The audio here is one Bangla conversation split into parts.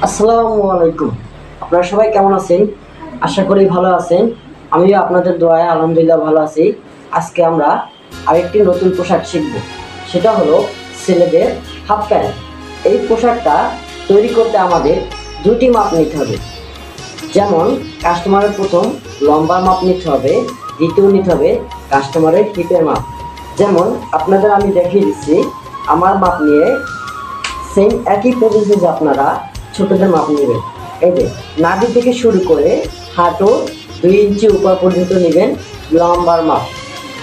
আসসালামু আলাইকুম। আপনারা সবাই কেমন আছেন? আশা করি ভালো আছেন। আমিও আপনাদের দোয়ায় আলহামদুলিল্লাহ ভালো আছি। আজকে আমরা আরেকটি নতুন পোশাক শিখব। সেটা হলো ছেলেদের হাফ প্যান্ট। এই পোশাকটা তৈরি করতে আমাদের দুটি মাপ নিতে হবে। যেমন কাস্টমারের প্রথম লম্বার মাপ নিতে হবে, দ্বিতীয় নিতে হবে কাস্টমারের হিপের মাপ। যেমন আপনাদের আমি দেখিয়ে দিচ্ছি, আমার মাপ নিয়ে সেম একই পদ্ধতিতে আপনারা ছোটদের মাপ নেবেন। এই যে নাভি থেকে শুরু করে হাঁটু 2 ইঞ্চি উপর পর্যন্ত নেবেন লম্বার মাপ।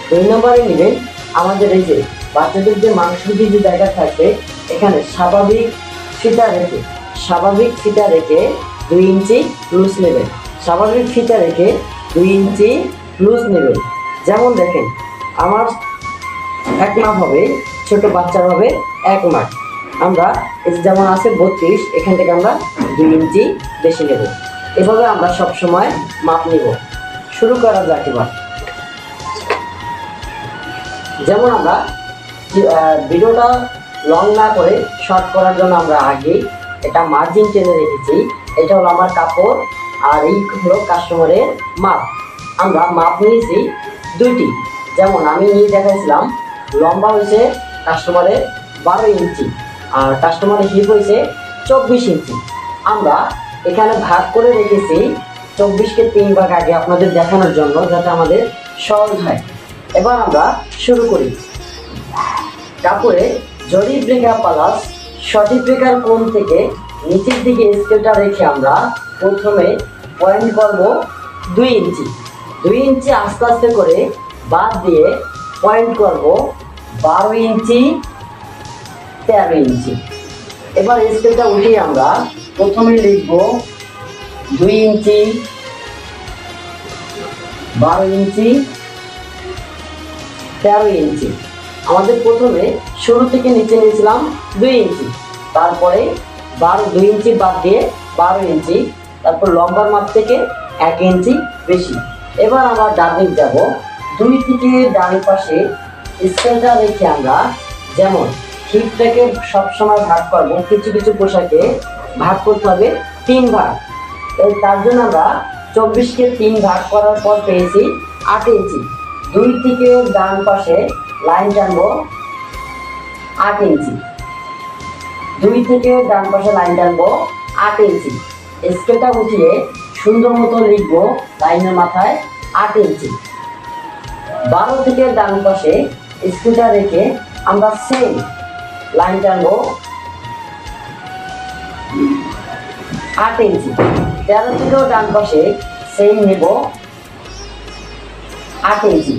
2 নম্বরে নেবেন আমাদের এই যে বাচ্চাদের যে মাংসটি যে জায়গা থাকবে, এখানে স্বাভাবিক ফিতা রেখে 2 ইঞ্চি লুজ নেবেন। স্বাভাবিক ফিতা রেখে 2 ইঞ্চি লুজ নেবেন। যেমন দেখেন, আমার এক মাপ হবে, ছোট বাচ্চার হবে এক মাপ। আমরা যেমন আছে 32, এখান থেকে আমরা 2 ইঞ্চি বেশি নেব। এভাবে আমরা সব সময় মাপ নেব। শুরু করা যাক এবার। যেমন আমরা ভিডিওটা লং না করে শর্ট করার জন্য আমরা আগে এটা মার্জিন টেনে রেখেছি। এটা হলো আমার কাপড়, আর এই হলো কাস্টমারের মাপ। আমরা মাপ নিয়েছি দুইটি। যেমন আমি নিয়ে দেখাইছিলাম, লম্বা হয়েছে কাস্টমারের 12 ইঞ্চি, আর কাস্টমারের হিপ হয়েছে 24 ইঞ্চি। আমরা এখানে ভাগ করে রেখেছি 24কে 3 ভাগ আগে আপনাদের দেখানোর জন্য, যাতে আমাদের সহজ হয়। এবার আমরা শুরু করি। কাপড়ে জরিপ রেখা প্লাস সঠিক রেখার কোণ থেকে নিচের দিকে স্কেলটা রেখে আমরা প্রথমে পয়েন্ট করব 2 ইঞ্চি। 2 ইঞ্চি আস্তে আস্তে করে বাদ দিয়ে পয়েন্ট করব 12 ইঞ্চি, 13 ইঞ্চি। এবার স্কেলটা উঠিয়ে আমরা প্রথমে লিখব 2 ইঞ্চি, 12 ইঞ্চি, 13 ইঞ্চি। আমাদের প্রথমে শুরু থেকে নিচে নিয়েছিলাম 2 ইঞ্চি, তারপরে 2 ইঞ্চি বাদ দিয়ে 12 ইঞ্চি, তারপর লম্বার মাপ থেকে 1 ইঞ্চি বেশি। এবার আমরা ডান দিক যাব। 2 থেকে ডান পাশে স্কেলটা রেখে আমরা, যেমন হিপটাকে সবসময় ভাগ করবো, কিছু কিছু পোশাকে ভাগ করতে হবে 3 ভাগ। তার জন্য আমরা 24কে 3 ভাগ করার পর পেয়েছি 8 ইঞ্চি। 2 থেকে ডান পাশে লাইন টানবো 8 ইঞ্চি। 2 থেকে ডান পাশে লাইন টানবো 8 ইঞ্চি। স্কেলটা উঠিয়ে সুন্দর মতো লিখবো লাইনের মাথায় 8 ইঞ্চি। 12 থেকে ডান পাশে স্কেলটা রেখে আমরা সেম লাইন টানবো 8 ইঞ্চি। 13 থেকেও ডান পাশে সেম নেব 8 ইঞ্চি।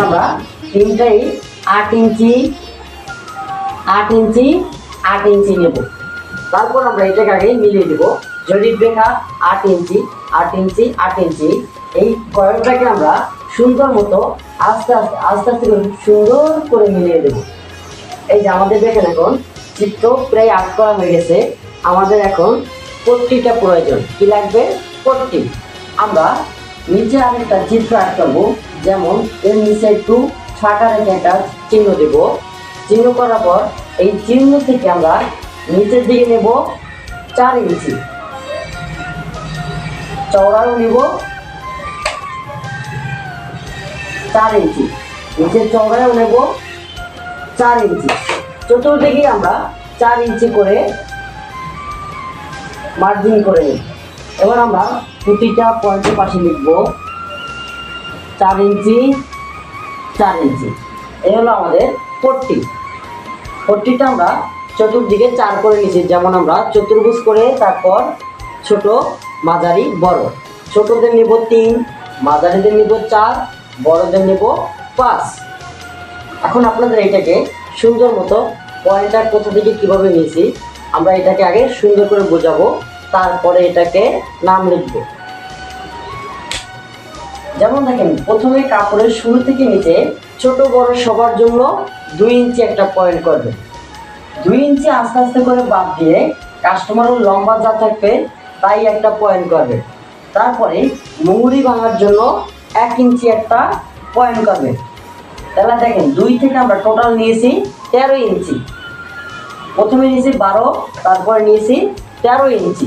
আমরা তিনটাই 8 ইঞ্চি, 8 ইঞ্চি, 8 ইঞ্চি নেব। তারপর আমরা এটাকে আগে মিলিয়ে দেবো। জরিপ রেখা 8 ইঞ্চি, 8 ইঞ্চি, 8 ইঞ্চি। এই কয়েকটাকে আমরা সুন্দর মতো আস্তে আস্তে আস্তে আস্তে করে সুন্দর করে মিলিয়ে দেবো। এই যে আমাদের দেখেন এখন চিত্র প্রায় আর্ট করা হয়ে গেছে। আমাদের এখন পট্টিটা প্রয়োজন। কি লাগবে? পট্টি। আমরা নিচে আরেকটা চিত্র আর্ট করবো। যেমন এর নিচে একটু ফাঁকা রেখে একটা চিহ্ন দেব। চিহ্ন করার পর এই চিহ্ন থেকে আমরা নিচের দিকে নেব 4 ইঞ্চি, চওড়াও নেব 4 ইঞ্চি, নিচের চওড়াও নেব 4 ইঞ্চি। চতুর্দিকে আমরা 4 ইঞ্চি করে মার্জিন করে নেব। এবার আমরা প্রতিটা পয়েন্টের পাশে লিখব 4 ইঞ্চি, 4 ইঞ্চি। এই হলো আমাদের পট্টি। পট্টিটা আমরা চতুর্দিকে 4 করে নিয়েছি। যেমন আমরা চতুর্ভুজ করে, তারপর ছোট, মাঝারি, বড়। ছোটদের নেব 3, মাঝারিদের নেব 4, বড়দের নেব 5। এখন আপনাদের এটাকে সুন্দর মতো পয়েন্টটা কোথা থেকে কীভাবে নিয়েছি আমরা এটাকে আগে সুন্দর করে বোঝাবো, তারপরে এটাকে নাম লিখব। যেমন দেখেন, প্রথমে কাপড়ের শুরু থেকে নিচে ছোট বড় সবার জন্য 2 ইঞ্চি একটা পয়েন্ট করবে। 2 ইঞ্চি আস্তে আস্তে করে বাদ দিয়ে কাস্টমারের লম্বা যা থাকবে তাই একটা পয়েন্ট করবে। তারপরে মুহুরি ভাঙার জন্য 1 ইঞ্চি একটা পয়েন্ট করবে। তাহলে দেখেন 2 থেকে আমরা টোটাল নিয়েছি 13 ইঞ্চি। প্রথমে নিয়েছি 12, তারপরে নিয়েছি 13 ইঞ্চি।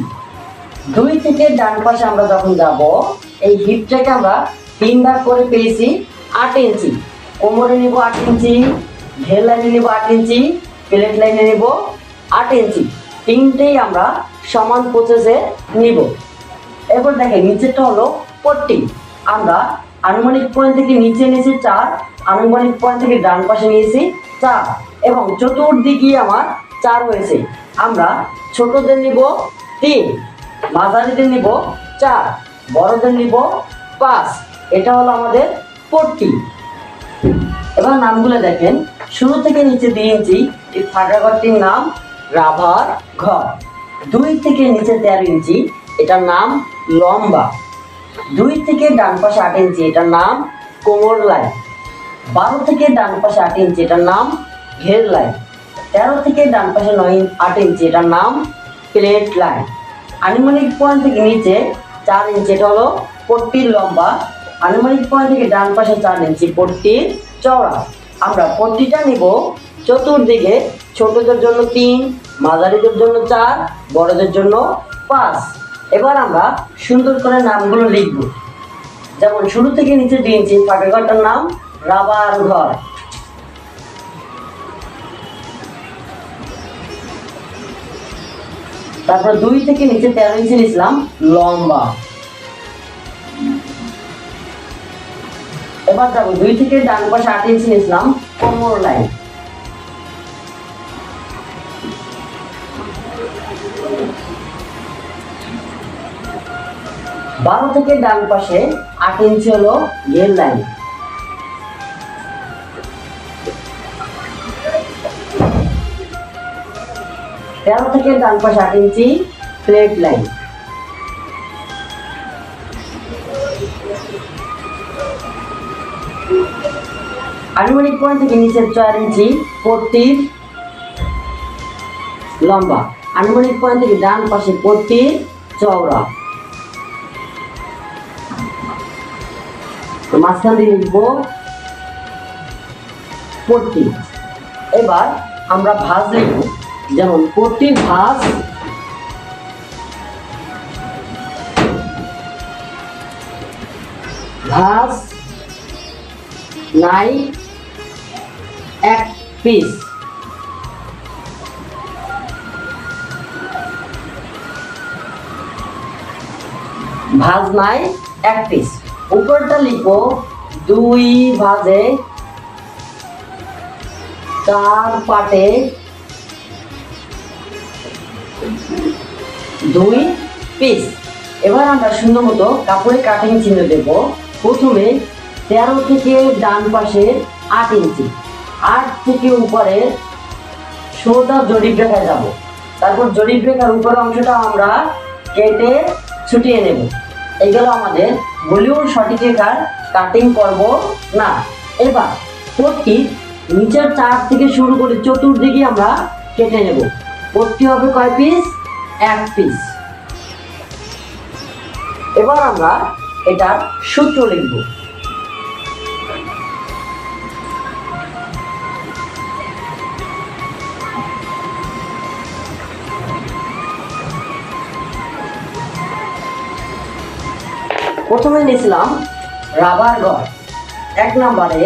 2 থেকে ডান পাশে আমরা যখন যাব, এই হিপটাকে আমরা 3 ভাগ করে পেয়েছি 8 ইঞ্চি। কোমরে নিব 8 ইঞ্চি, ঘের লাইনে নিব 8 ইঞ্চি, প্লেট লাইনে নিব 8 ইঞ্চি। তিনটেই আমরা সমান প্রসেসে নিব। এরপর দেখেন নিচেরটা হলো পট্টি। আমরা আনুমানিক পয়েন্ট থেকে নিচে নিয়েছি 4, আনুমানিক পয়েন্ট থেকে ডান পাশে নিয়েছি 4 এবং চতুর্দিকে আমার 4 হয়েছে। আমরা ছোটদের নিব 3, মাঝারিদের নিব 4, বড়দের নিব 5। এটা হলো আমাদের পট্টি। এবার নামগুলো দেখেন, শুরু থেকে নিচে 2 ইঞ্চি, এই ফাঁকা ঘরটির নাম রাভার ঘর। 2 থেকে নিচে 13 ইঞ্চি, এটার নাম লম্বা। 2 থেকে ডান পাশে 8 ইঞ্চি, এটার নাম কোমর লাইন। 12 থেকে ডান পাশে 8 ইঞ্চি, এটার নাম ঘের লাইন। 13 থেকে ডান পাশে 8 ইঞ্চি, এটার নাম প্লেট লাইন। আনুমানিক পয়েন্ট থেকে নিচে 4 ইঞ্চি, এটা হলো পট্টির লম্বা। আনুমানিক পয়েন্ট থেকে ডান পাশে 4 ইঞ্চি, পট্টির চওড়া। আমরা পট্টিটা নিব চতুর্দিকে, ছোটদের জন্য 3, মাঝারিদের জন্য 4, বড়দের জন্য 5। এবার আমরা সুন্দর করে নামগুলো লিখব। যেমন শুরু থেকে নিচে 2 ইঞ্চি, ফাঁকা ঘরটার নাম রাবার ঘর। তারপর 2 থেকে নিচে 13 ইঞ্চি নিলাম লম্বা। এবার যাবো 2 থেকে ডান পাশে 8 ইঞ্চি নিলাম কোমর লাইন। বারো থেকে ডান পাশে 8 ইঞ্চি হলো ঘের লাইন। তেরো থেকে ডান পাশে 8 ইঞ্চি প্লেট লাইন। আনুমানিক পয়েন্ট থেকে নিচে 4 ইঞ্চি পট্টির লম্বা। আনুমানিক পয়েন্ট থেকে ডান পাশে পট্টির চওড়া। মাঝখান দিয়ে লিখবো পট্টি। এবার আমরা ভাঁজ লিখব, যেমন পট্টির ভাঁজ নাই 1 পিস। ভাঁজ নাই 1 পিস। উপরটা লিখো 2 ভাঁজে 4 পাটে 2 পিস। এবার আমরা সুন্দর মতো কাপড়ে কাটিং চিহ্ন দেব। প্রথমে 13 থেকে ডান পাশে 8 ইঞ্চি, 8 থেকে উপরে সোজা জরিপ রেখায় যাব। তারপর জরিপ রেখার উপরের অংশটা আমরা কেটে ছুটিয়ে নেব। এগুলো আমাদের বলিউড সঠিক রেখার কাটিং করব না। এবার পট্টি নিচের 4 থেকে শুরু করে চতুর্দিকে আমরা কেটে নেব। পট্টি হবে কয় পিস? 1 পিস। এবার আমরা এটার সূত্র লিখব। প্রথমে নিয়েছিলাম রাবার ঘর। 1 নম্বরে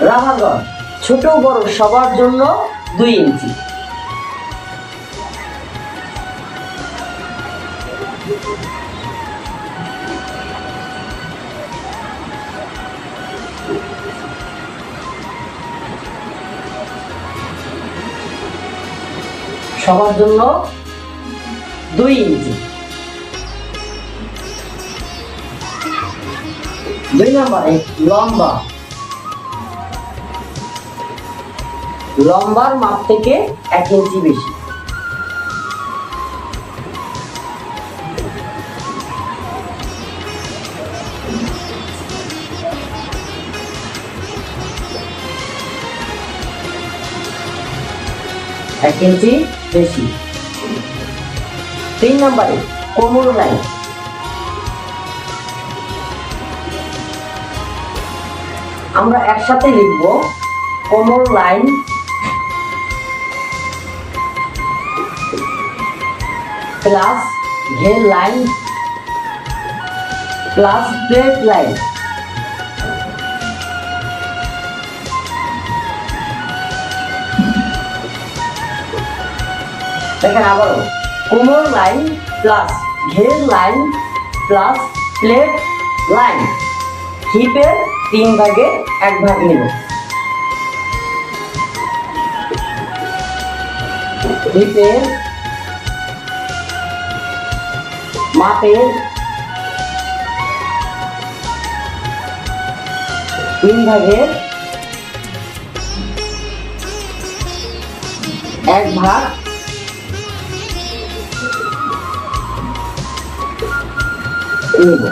রাবার ঘর ছোট বড় সবার জন্য 2 ইঞ্চি। সবার জন্য 2 ইঞ্চি। 2 নম্বরে লম্বা। লম্বার মাপ থেকে 1 ইঞ্চি বেশি। এক ইঞ্চি বেশি। 3 নম্বরে কোমর লাইন। আমরা একসাথে লিখব কোমর লাইন প্লাস ঘের লাইন প্লাস প্লেট লাইন। দেখেন আবারও কোমর লাইন প্লাস ঘের লাইন প্লাস প্লেট লাইন। হিপের 3 ভাগে 1 ভাগ নিব। হিপের মাপের 3 ভাগের 1 ভাগ নিব।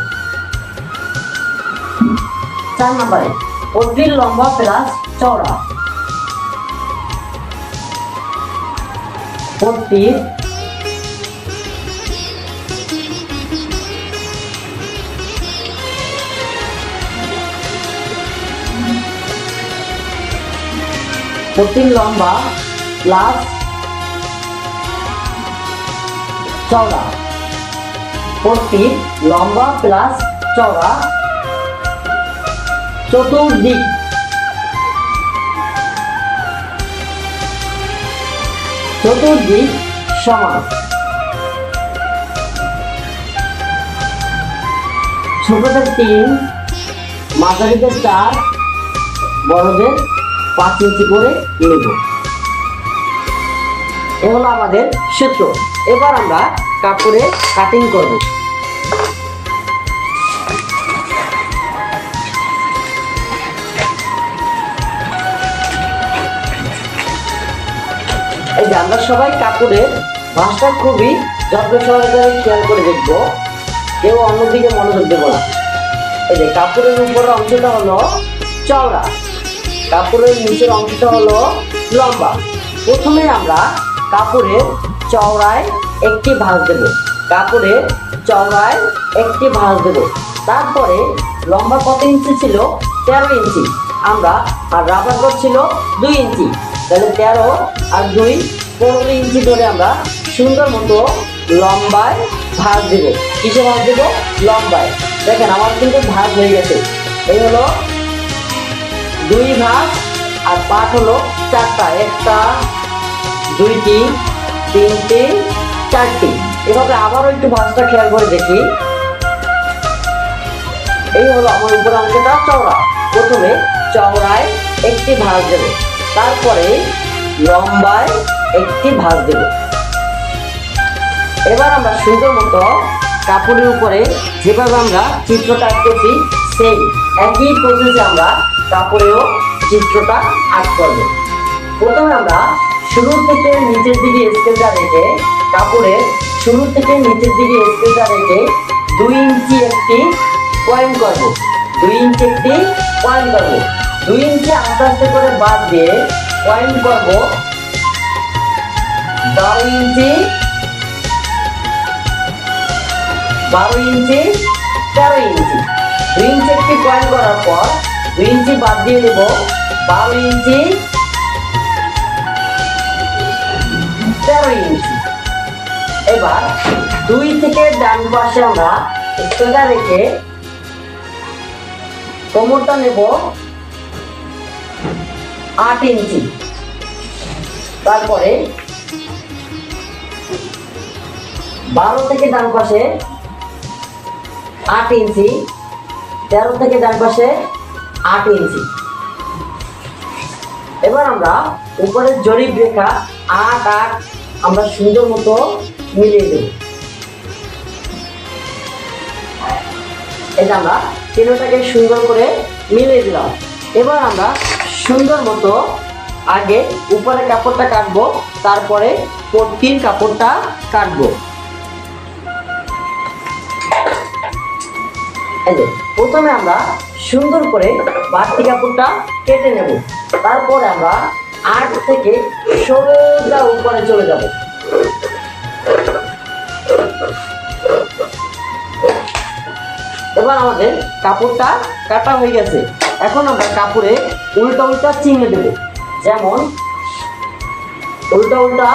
4 নম্বরে পট্টির লম্বা প্লাস চওড়া। পট্টির লম্বা প্লাস চওড়া। পট্টির লম্বা প্লাস চওড়া চতুর্দিক সমান। ছোটদের 3, মাঝারিদের 4, বড়দের 5 ইঞ্চি করে নেব। এ হলো আমাদের সূত্র। এবার আমরা কাপড়ে কাটিং করব। এই যে আমরা সবাই কাপড়ের ভাঁজটা খুবই যত্ন সহকারে খেয়াল করে দেখবো, কেউ অন্যদিকে মনোযোগ দেবো না। এই যে কাপড়ের উপরের অংশটা হলো চওড়া, কাপড়ের নিচের অংশটা হলো লম্বা। প্রথমে আমরা কাপড়ের চওড়ায় একটি ভাঁজ দেব, কাপড়ের চওড়ায় একটি ভাঁজ দেব। তারপরে লম্বা কত ইঞ্চি ছিল? 13 ইঞ্চি। আমরা আর রাবার কট ছিল 2 ইঞ্চি, তাহলে 13 আর 2 15 ইঞ্চি ধরে আমরা সুন্দর মতো লম্বায় ভাঁজ দেব। কিসে ভাঁজ দেব? লম্বায়। দেখেন আমার কিন্তু ভাঁজ হয়ে গেছে। এই হলো 2 ভাঁজ আর পাট হলো 4টা, 1টা 2টি 3টি 4টি। এভাবে আবারও একটু ভাঁজটা খেয়াল করে দেখি। এই হলো আমার উপর অংশটা চওড়া। প্রথমে চওড়ায় একটি ভাঁজ দেব, তারপরে লম্বায় একটি ভাঁজ দেব। এবার আমরা সুন্দর মতো কাপড়ের উপরে যেভাবে আমরা চিত্রটা আঁকতেছি সেই একই প্রসেসে আমরা কাপড়েও চিত্রটা আঁক করব। প্রথমে আমরা শুরু থেকে নিচের দিকে স্কেলটা রেখে কাপড়ের শুরু থেকে নিচের দিকে স্কেলটা রেখে 2 ইঞ্চি একটি পয়েন্ট করব। 2 ইঞ্চি একটি পয়েন্ট করব। 2 ইঞ্চি আস্তে আস্তে করে বাদ দিয়ে পয়েন্ট করব 12 ইঞ্চি, 12 ইঞ্চি, 13 ইঞ্চি। 2 ইঞ্চি একটি পয়েন্ট করার পর 2 ইঞ্চি বাদ দিয়ে দেব 12 ইঞ্চি, 13 ইঞ্চি। এবার 2 থেকে ডান পাশে আমরা স্কেলটা রেখে কোমরটা নেব 8 ইঞ্চি। তারপরে 12 থেকে ডান পাশে 8 ইঞ্চি, 13 থেকে ডান পাশে 8 ইঞ্চি। এবার আমরা উপরের জরিপ রেখা 8 8 আমরা সুন্দর মতো মিলিয়ে দেব। এটা আমরা তিনটাকে সুন্দর করে মিলিয়ে দিলাম। এবার আমরা সুন্দর মতো আগে উপরে কাপড়টা কাটবো, তারপরে পট্টির কাপড়টা কাটবো। প্রথমে আমরা সুন্দর করে বাড়তি কাপড়টা কেটে নেব, তারপরে আমরা 8 থেকে সোজা উপরে চলে যাব। এবার আমাদের কাপড়টা কাটা হয়ে গেছে। এখন আমরা কাপড়ে উল্টা উল্টা চিহ্ন দেব, যেমন উল্টা উল্টা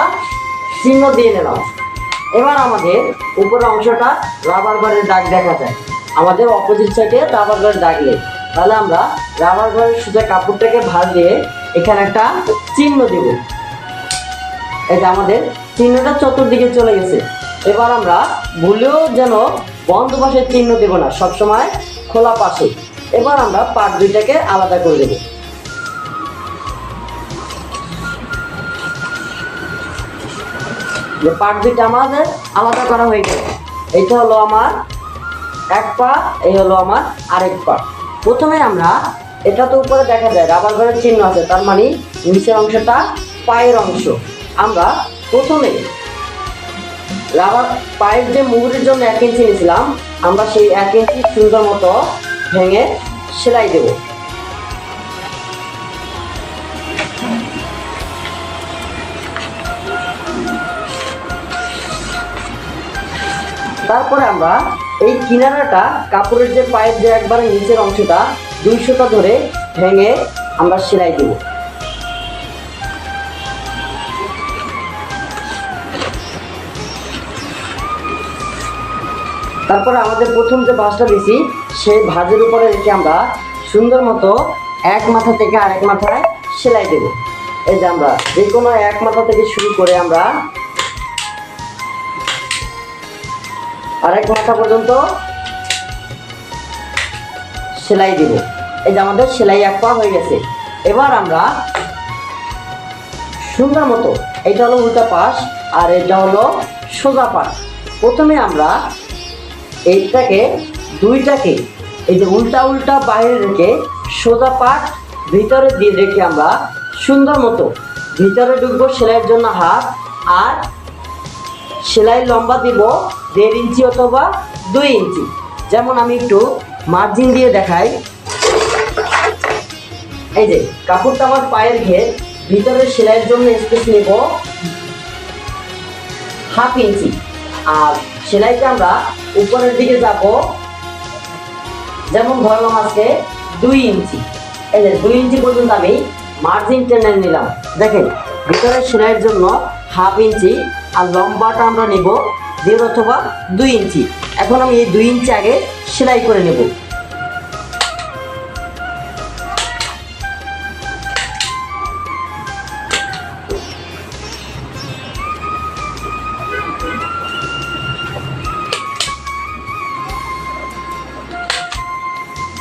চিহ্ন দিয়ে নিলাম। এবার আমাদের উপরের অংশটা রাবার ঘরের দাগ দেখা যায়, আমাদের অপোজিট সাইডে রাবার ঘরের দাগ নেই, তাহলে আমরা রাবার ঘরের সোজা কাপড়টাকে ভাঁজ দিয়ে এখানে একটা চিহ্ন দেব। এই যে আমাদের চিহ্নটা চতুর্দিকে চলে গেছে। এবার আমরা ভুলেও যেন বন্ধ পাশের চিহ্ন দেব না, সবসময় খোলা পাশে। এবার আমরা পার্ট দুইটাকে আলাদা করে দেব। যে পার্ট দুইটা আমাদের আলাদা করা হয়ে গেল। এইটা হলো আমার এক পা, এই হলো আমার আরেক পা। প্রথমে আমরা, এটা তো উপরে দেখা যায় রাবার ঘরের চিহ্ন আছে, তার মানে নিচের অংশটা পায়ের অংশ। আমরা প্রথমে রাবার পায়ের যে মুহুরির জন্য 1 ইঞ্চি নিয়েছিলাম, আমরা সেই 1 ইঞ্চি সুন্দর মতো ভেঙে সেলাই দেব। তারপরে আমরা এই কিনারাটা কাপড়ের যে পায়ের যে একবারে নিচের অংশটা 2 সুতা ধরে ভেঙে আমরা সেলাই দেব। তারপরে আমাদের প্রথম যে ভাঁজটা দিছি সেই ভাঁজের উপরে রেখে আমরা সুন্দর মতো এক মাথা থেকে আরেক মাথায় সেলাই দেব। এই যে আমরা যে কোনো এক মাথা থেকে শুরু করে আমরা আরেক মাথা পর্যন্ত সেলাই দিব। এই যে আমাদের সেলাই এক পা হয়ে গেছে। এবার আমরা সুন্দর মতো, এটা হলো উল্টা পাশ আর এটা হলো সোজা পাশ। প্রথমে আমরা এইটাকে দুইটাকে এই যে উল্টা উল্টা বাইরে রেখে সোজা পাট ভিতরে দিয়ে রেখে আমরা সুন্দর মতো ভিতরে ঢুকবো সেলাইয়ের জন্য হাত, আর সেলাই লম্বা দিব 1.5 ইঞ্চি অথবা 2 ইঞ্চি। যেমন আমি একটু মার্জিন দিয়ে দেখাই। এই যে কাপড়টা আমার পায়ের ঘের, ভিতরে সেলাইয়ের জন্য স্পেস নেব 1/2 ইঞ্চি, আর সেলাইটা আমরা উপরের দিকে যাব, যেমন ধরলাম আজকে 2 ইঞ্চি। এই যে 2 ইঞ্চি পর্যন্ত আমি মার্জিন টেনে নিলাম। দেখেন ভিতরে সেলাইয়ের জন্য 1/2 ইঞ্চি, আর লম্বাটা আমরা নেব 1.5 অথবা 2 ইঞ্চি। এখন আমি এই 2 ইঞ্চি আগে সেলাই করে নেব।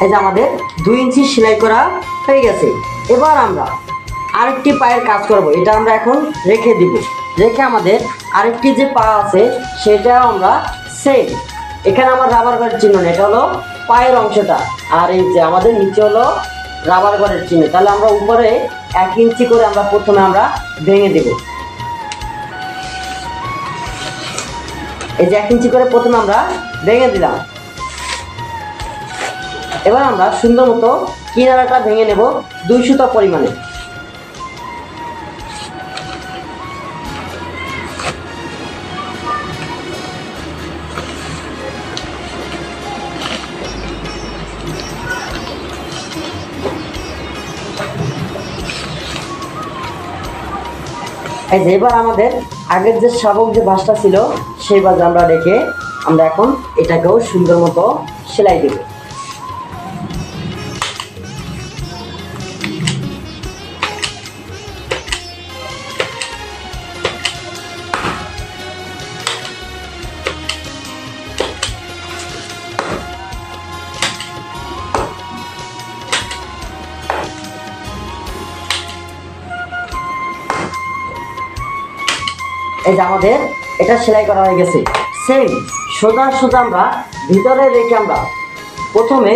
এই যে আমাদের 2 ইঞ্চি সেলাই করা হয়ে গেছে। এবার আমরা আরেকটি পায়ের কাজ করব, এটা আমরা এখন রেখে দিব। রেখে আমাদের আরেকটি যে পা আছে সেটা আমরা সেম, এখানে আমার রাবার ঘরের চিহ্ন নেই, এটা হলো পায়ের অংশটা, আর এই যে আমাদের নিচে হলো রাবার ঘরের চিহ্ন। তাহলে আমরা উপরে 1 ইঞ্চি করে আমরা প্রথমে আমরা ভেঙে দেব। এই যে 1 ইঞ্চি করে প্রথমে আমরা ভেঙে দিলাম। এবার আমরা সুন্দর মতো কিনারাটা ভেঙে নেব 2 সুতা পরিমাণে। এই যে এবার আমাদের আগের যে শাবক যে ভাঁজটা ছিল সেই ভাঁজ আমরা রেখে আমরা এখন এটাকেও সুন্দর মতো সেলাই দেব। এই যে আমাদের এটা সেলাই করা হয়ে গেছে। সেম সোজা সোজা আমরা ভিতরে রেখে আমরা প্রথমে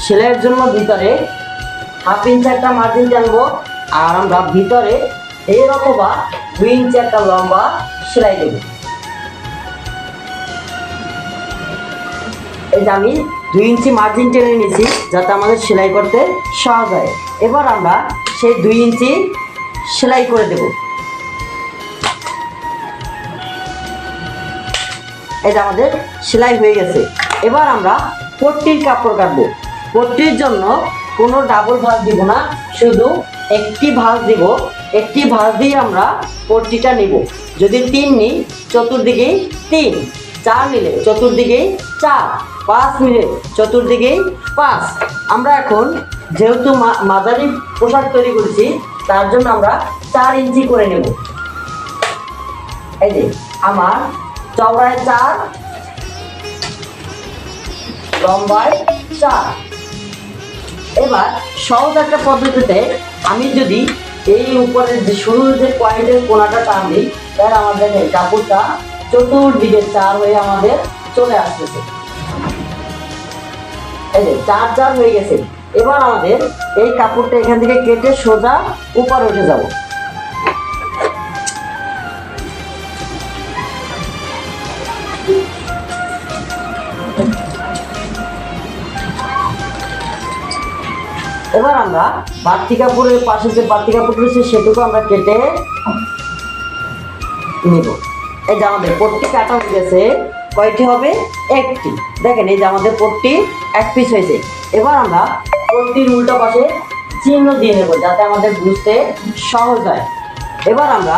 সেলাইয়ের জন্য ভিতরে 1/2 ইঞ্চি একটা মার্জিন টানবো, আর আমরা ভিতরে 1.5 অথবা 2 ইঞ্চি একটা লম্বা সেলাই দেব। এই যে আমি 2 ইঞ্চি মার্জিন টেনে নিয়েছি যাতে আমাদের সেলাই করতে সহজ হয়। এবার আমরা সেই 2 ইঞ্চি সেলাই করে দেব। এই যে আমাদের সেলাই হয়ে গেছে। এবার আমরা পট্টির কাপড় কাটবো। পট্টির জন্য কোনো ডাবল ভাঁজ দিব না, শুধু একটি ভাঁজ দিব। একটি ভাঁজ দিয়ে আমরা পট্টিটা নিব। যদি 3 নিই চতুর্দিকে 3, 4 নিলে চতুর্দিকে 4, 5 নিলে চতুর্দিকে 5। আমরা এখন যেহেতু মাঝারি পোশাক তৈরি করেছি, তার জন্য আমরা 4 ইঞ্চি করে নেব। এই যে আমার চওড়ায় 4, লম্বায় 4। এবার সহজ একটা পদ্ধতিতে আমি যদি এই উপরের যে শুরুর যে পয়েন্টের কোণাটা টান দিই, তাহলে আমাদের এই কাপড়টা চতুর্দিকে 4 হয়ে আমাদের চলে আসতেছে। এই যে 4 4 হয়ে গেছে। এবার আমাদের এই কাপড়টা এখান থেকে কেটে সোজা উপরে উঠে যাব। এবার আমরা বাড়তি কাপড়ের পাশে যে বাড়তি কাপড় রয়েছে সেটুকু আমরা কেটে নিব। এই যে আমাদের পট্টি কাটা হয়ে গেছে। কয়টি হবে? একটি। দেখেন এই যে আমাদের পট্টি 1 পিস হয়েছে। এবার আমরা পট্টির উল্টো পাশে চিহ্ন দিয়ে নেব যাতে আমাদের বুঝতে সহজ হয়। এবার আমরা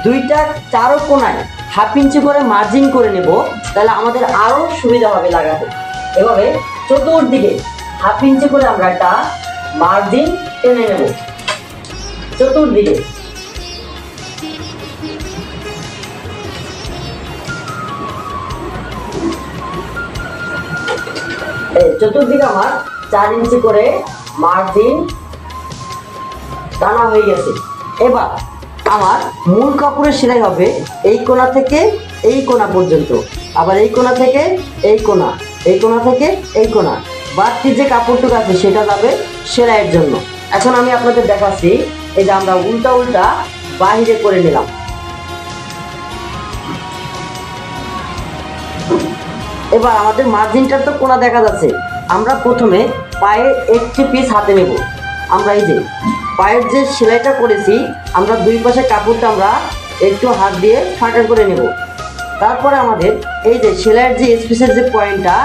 2টা 4 কোণায় 1/2 ইঞ্চি করে মার্জিন করে নেব, তাহলে আমাদের আরো সুবিধা হবে লাগাতে। এভাবে চতুর্দিকে 1/2 ইঞ্চি করে আমরা একটা মার্জিন টেনে নেব চতুর্দিকে। চতুর্দিকে আমার 4 ইঞ্চি করে মার্জিন টানা হয়ে গেছে। এবার আমার মূল কাপড়ের সেলাই হবে এই কোণা থেকে এই কোণা পর্যন্ত, আবার এই কোণা থেকে এই কোণা, এই কোণা থেকে এই কোণা। বাড়তি যে কাপড়টুকু আছে সেটা যাবে সেলাইয়ের জন্য। এখন আমি আপনাদের দেখাচ্ছি। এই যে আমরা উল্টা উল্টা বাহিরে করে নিলাম। এবার আমাদের মার্জিনটার তো কোণা দেখা যাচ্ছে। আমরা প্রথমে পায়ে একটি পিস হাতে নেব। আমরা এই যে পায়ের যে সেলাইটা করেছি, আমরা 2 পাশে কাপড়টা আমরা একটু হাত দিয়ে ফাঁকা করে নেব। তারপরে আমাদের এই যে সেলাইয়ের যে স্পেসের যে পয়েন্টটা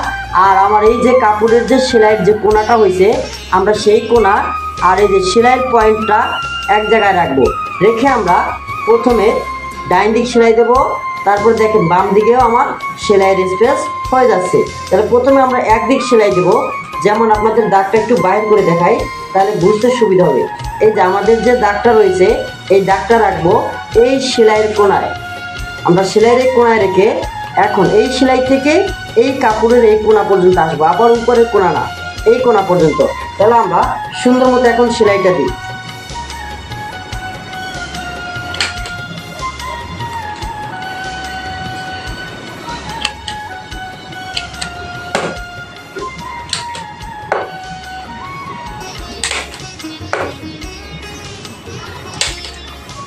আর আমার এই যে কাপড়ের যে সেলাইয়ের যে কোণাটা হয়েছে, আমরা সেই কোণা আর এই যে সেলাইয়ের পয়েন্টটা এক জায়গায় রাখবো। রেখে আমরা প্রথমে ডাইন দিক সেলাই দেব। তারপর দেখেন বাম দিকেও আমার সেলাইয়ের স্পেস হয়ে যাচ্ছে। তাহলে প্রথমে আমরা একদিক সেলাই দেব। যেমন আপনাদের দাগটা একটু বাইর করে দেখাই, তাহলে বুঝতে সুবিধা হবে। এই যে আমাদের যে দাগটা রয়েছে, এই দাগটা রাখবো এই সেলাইয়ের কোণায়। আমরা সেলাইয়ের এই কোণায় রেখে এখন এই সেলাই থেকে এই কাপড়ের এই কোণা পর্যন্ত আসবো, আবার উপরের কোণা না, এই কোণা পর্যন্ত। তাহলে আমরা সুন্দর মতো এখন সেলাইটা দিই।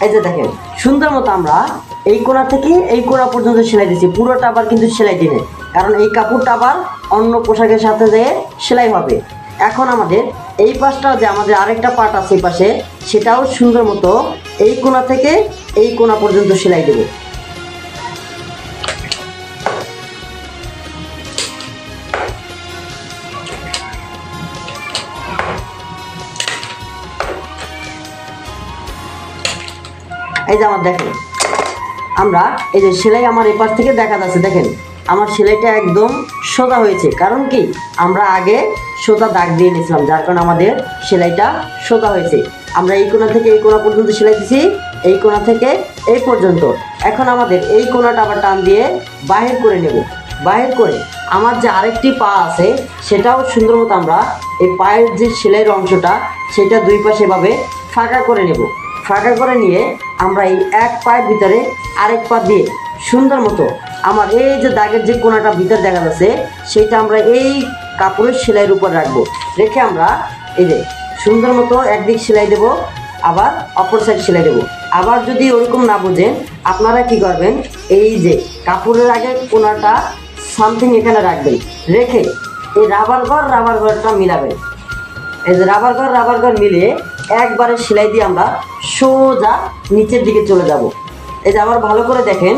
এই যে দেখেন সুন্দর মতো আমরা এই কোণা থেকে এই কোণা পর্যন্ত সেলাই দিচ্ছি। পুরোটা আবার কিন্তু সেলাই দিই না, কারণ এই কাপড়টা আবার অন্য পোশাকের সাথে যেয়ে সেলাই হবে। এখন আমাদের এই পাশটাও যে আমাদের আরেকটা পার্ট আছে এই পাশে, সেটাও সুন্দর মতো এই কোণা থেকে এই কোণা পর্যন্ত সেলাই দেব। এই যে আমার দেখেন আমরা এই যে সেলাই আমার এই পাশ থেকে দেখা যাচ্ছে। দেখেন আমার সেলাইটা একদম সোজা হয়েছে, কারণ কি আমরা আগে সোজা দাগ দিয়ে নিয়েছিলাম, যার কারণে আমাদের সেলাইটা সোজা হয়েছে। আমরা এই কোণা থেকে এই কোণা পর্যন্ত সেলাই দিছি, এই কোণা থেকে এই পর্যন্ত। এখন আমাদের এই কোণাটা আবার টান দিয়ে বাহির করে নেব। বাহির করে আমার যে আরেকটি পা আছে সেটাও সুন্দর মতো আমরা এই পায়ের যে সেলাইয়ের অংশটা সেটা 2 পাশে এভাবে ফাঁকা করে নেব। ফাঁকা করে নিয়ে আমরা এই এক পায়ের ভিতরে আরেক পা দিয়ে সুন্দর মতো আমার এই যে দাগের যে কোণাটা ভিতরে দেখা যাচ্ছে সেটা আমরা এই কাপড়ের সেলাইয়ের উপর রাখবো। রেখে আমরা এই যে সুন্দর মতো একদিক সেলাই দেব, আবার অপর সাইড সেলাই দেব। আবার যদি ওরকম না বোঝেন আপনারা কি করবেন, এই যে কাপড়ের আগে কোণাটা সামথিং এখানে রাখবেন, রেখে এই রাবার ঘরটা মিলাবেন। এই যে রাবার ঘর মিলিয়ে একবারে সেলাই দিয়ে আমরা সোজা নিচের দিকে চলে যাব। এই যে আবার ভালো করে দেখেন,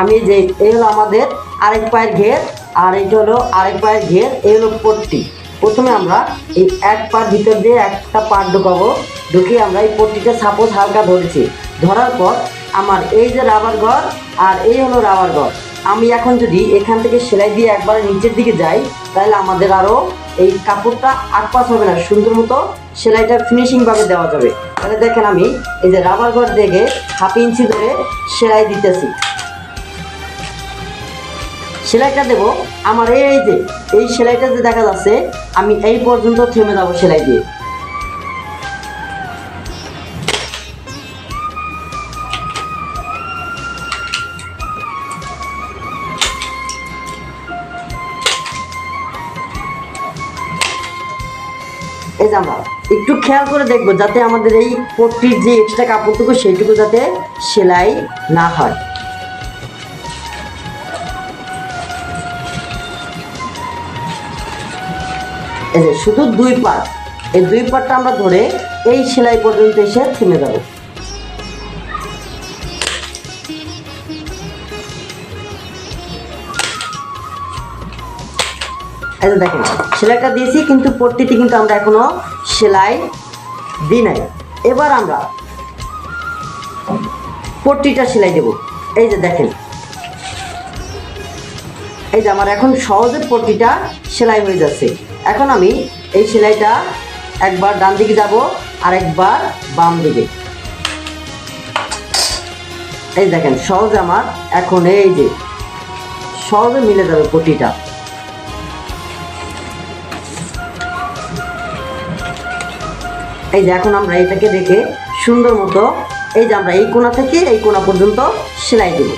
আমি যে এই হলো আমাদের আরেক পায়ের ঘের, আর এইটা হলো আরেক পায়ের ঘের, এই হলো পট্টি। প্রথমে আমরা এই এক পার ভিতর দিয়ে একটা পার ঢুকাবো, ঢুকিয়ে আমরা এই পট্টিটা সাপোজ হালকা ধরেছি, ধরার পর আমার এই যে রাবার ঘর আর এই হলো রাবার ঘর, আমি এখন যদি এখান থেকে সেলাই দিয়ে একবার নিচের দিকে যাই তাহলে আমাদের আরও এই কাপড়টা আটপাস হবে না, সুন্দর মতো সেলাইটা ফিনিশিংভাবে দেওয়া যাবে। তাহলে দেখেন আমি এই যে রাবার ঘর থেকে 1/2 ইঞ্চি ধরে সেলাই দিতেছি। সেলাইটা দেবো আমার এই যে এই সেলাইটা যে দেখা যাচ্ছে, আমি এই পর্যন্ত থেমে যাবো সেলাই দিয়ে। এই যে আমরা একটু খেয়াল করে দেখবো যাতে আমাদের এই পট্টির যে এক্সট্রা কাপড়টুকু সেইটুকু যাতে সেলাই না হয়। এই যে শুধু 2 পার্ট, এই 2 পার্টটা আমরা ধরে এই সেলাই পর্যন্ত এসে থেমে যাব। এই যে দেখেন সেলাইটা দিয়েছি, কিন্তু পট্টিতে কিন্তু আমরা এখনো সেলাই দিই নাই। এবার আমরা পট্টিটা সেলাই দেব। এই যে দেখেন, এই যে আমার এখন সহজে পট্টিটা সেলাই হয়ে যাচ্ছে। এখন আমি এই সেলাইটা একবার ডান দিকে যাব আর একবার বাম দিকে। এই দেখেন সহজে আমার এখন এই যে সহজে মিলে যাবে পট্টিটা। এই যে এখন আমরা এটাকে দেখে সুন্দর মতো এই যে আমরা এই কোণা থেকে এই কোণা পর্যন্ত সেলাই দেব।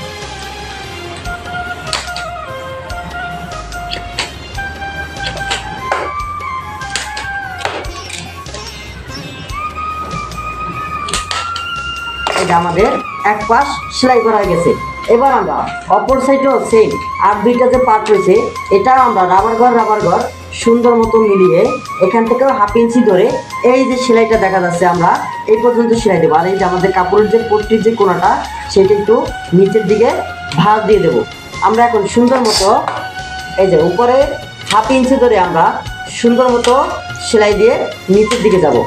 এটা আমাদের এক পাশ সেলাই করা হয়ে গেছে। এবার আমরা অপর সাইডেও সেম আর 2টা যে পার্ট রয়েছে এটা আমরা রাবার ঘর সুন্দর মতো মিলিয়ে এখান থেকেও 1/2 ইঞ্চি ধরে এই যে সেলাইটা দেখা যাচ্ছে আমরা এই পর্যন্ত সেলাই দেবো। আর এই যে আমাদের কাপড়ের যে পট্টির যে কোণাটা সেটা একটু নিচের দিকে ভাঁজ দিয়ে দেবো। আমরা এখন সুন্দর মতো এই যে উপরে 1/2 ইঞ্চি ধরে আমরা সুন্দর মতো সেলাই দিয়ে নিচের দিকে যাব।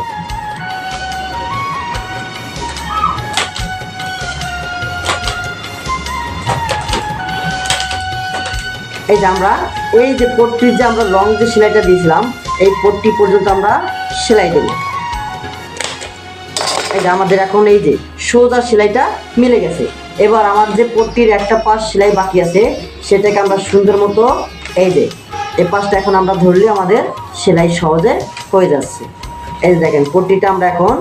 এই যে আমরা এই যে পট্টির যে আমরা লং যে সেলাইটা দিয়েছিলাম এই পট্টি পর্যন্ত আমরা সেলাই দেব। এই যে আমাদের এখন এই যে সোজা সেলাইটা মিলে গেছে। এবার আমার যে পট্টির একটা পাশ সেলাই বাকি আছে সেটাকে আমরা সুন্দর মতো এই যে এই পাশটা এখন আমরা ধরলে আমাদের সেলাই সহজে হয়ে যাচ্ছে। এই যে দেখেন পট্টিটা আমরা এখন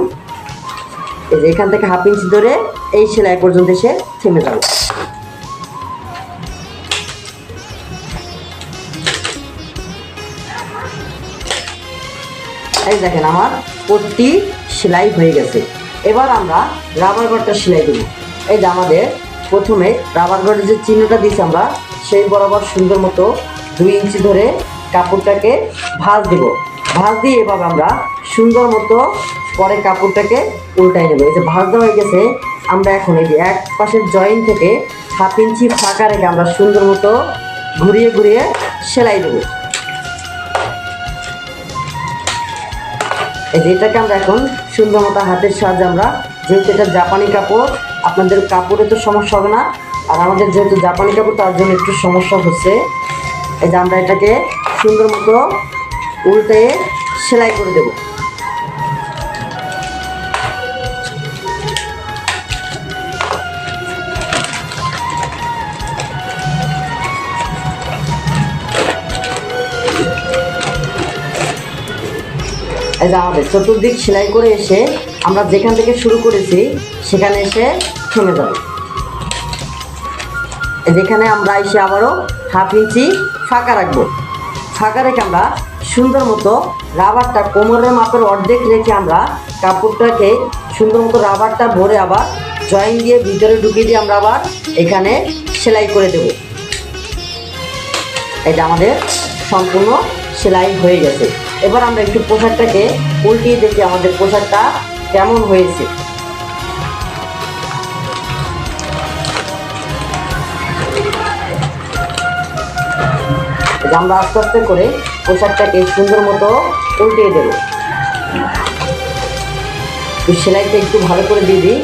এই যে এখান থেকে 1/2 ইঞ্চি ধরে এই সেলাই পর্যন্ত এসে থেমে যাব। এই দেখেন আমার পট্টি সেলাই হয়ে গেছে। এবার আমরা রাবার ঘরটা সেলাই দেব। এই যে আমাদের প্রথমে রাবার ঘরের যে চিহ্নটা দিয়েছি আমরা সেই বরাবর সুন্দর মতো 2 ইঞ্চি ধরে কাপড়টাকে ভাঁজ দেব। ভাঁজ দিয়ে এভাবে আমরা সুন্দর মতো পরে কাপড়টাকে উল্টাই নেব। এই যে ভাঁজ দেওয়া হয়ে গেছে, আমরা এখন এই যে এক পাশের জয়েন্ট থেকে 1/2 ইঞ্চি ফাঁকা রেখে আমরা সুন্দর মতো ঘুরিয়ে ঘুরিয়ে সেলাই দেব। এই যে এটাকে আমরা এখন সুন্দর মতো হাতের সাহায্যে আমরা, যেহেতু এটা জাপানি কাপড় আপনাদের কাপড়ে তো সমস্যা হবে না, আর আমাদের যেহেতু জাপানি কাপড় তার জন্য একটু সমস্যা হচ্ছে। এই যে আমরা এটাকে সুন্দর মতো উল্টে সেলাই করে দেব। এই যে আমাদের চতুর্দিক সেলাই করে এসে আমরা যেখান থেকে শুরু করেছি সেখানে এসে থেমে যাবে। যেখানে আমরা এসে আবারও 1/2 ইঞ্চি ফাঁকা রাখবো। ফাঁকা রেখে আমরা সুন্দর মতো রাবারটা কোমরের মাপের অর্ধেক রেখে আমরা কাপড়টাকে সুন্দর মতো রাবারটা ভরে আবার জয়েন দিয়ে ভিতরে ঢুকিয়ে দিয়ে আমরা আবার এখানে সেলাই করে দেব। এটা আমাদের সম্পূর্ণ সেলাই হয়ে গেছে। এবার আমরা একটু পোশাকটাকে উল্টিয়ে দেখি আমাদের পোশাকটা কেমন হয়েছে। যে আমরা আস্তে আস্তে করে পোশাকটাকে সুন্দর মতো উল্টিয়ে দেবো। সেলাইটা একটু ভালো করে দিয়ে দিই।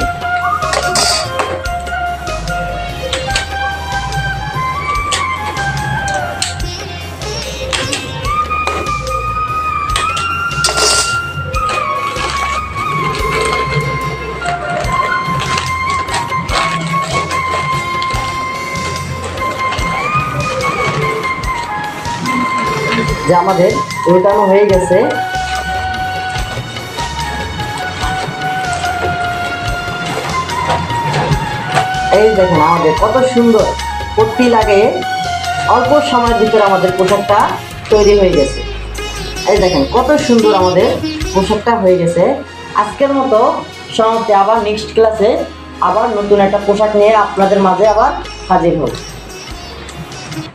যে আমাদের উল্টানো হয়ে গেছে। এই দেখেন আমাদের কত সুন্দর পট্টি লাগিয়ে অল্প সময়ের ভিতরে আমাদের পোশাকটা তৈরি হয়ে গেছে। এই দেখেন কত সুন্দর আমাদের পোশাকটা হয়ে গেছে। আজকের মতো সমাপ্তি। আবার নেক্সট ক্লাসে আবার নতুন একটা পোশাক নিয়ে আপনাদের মাঝে আবার হাজির হব।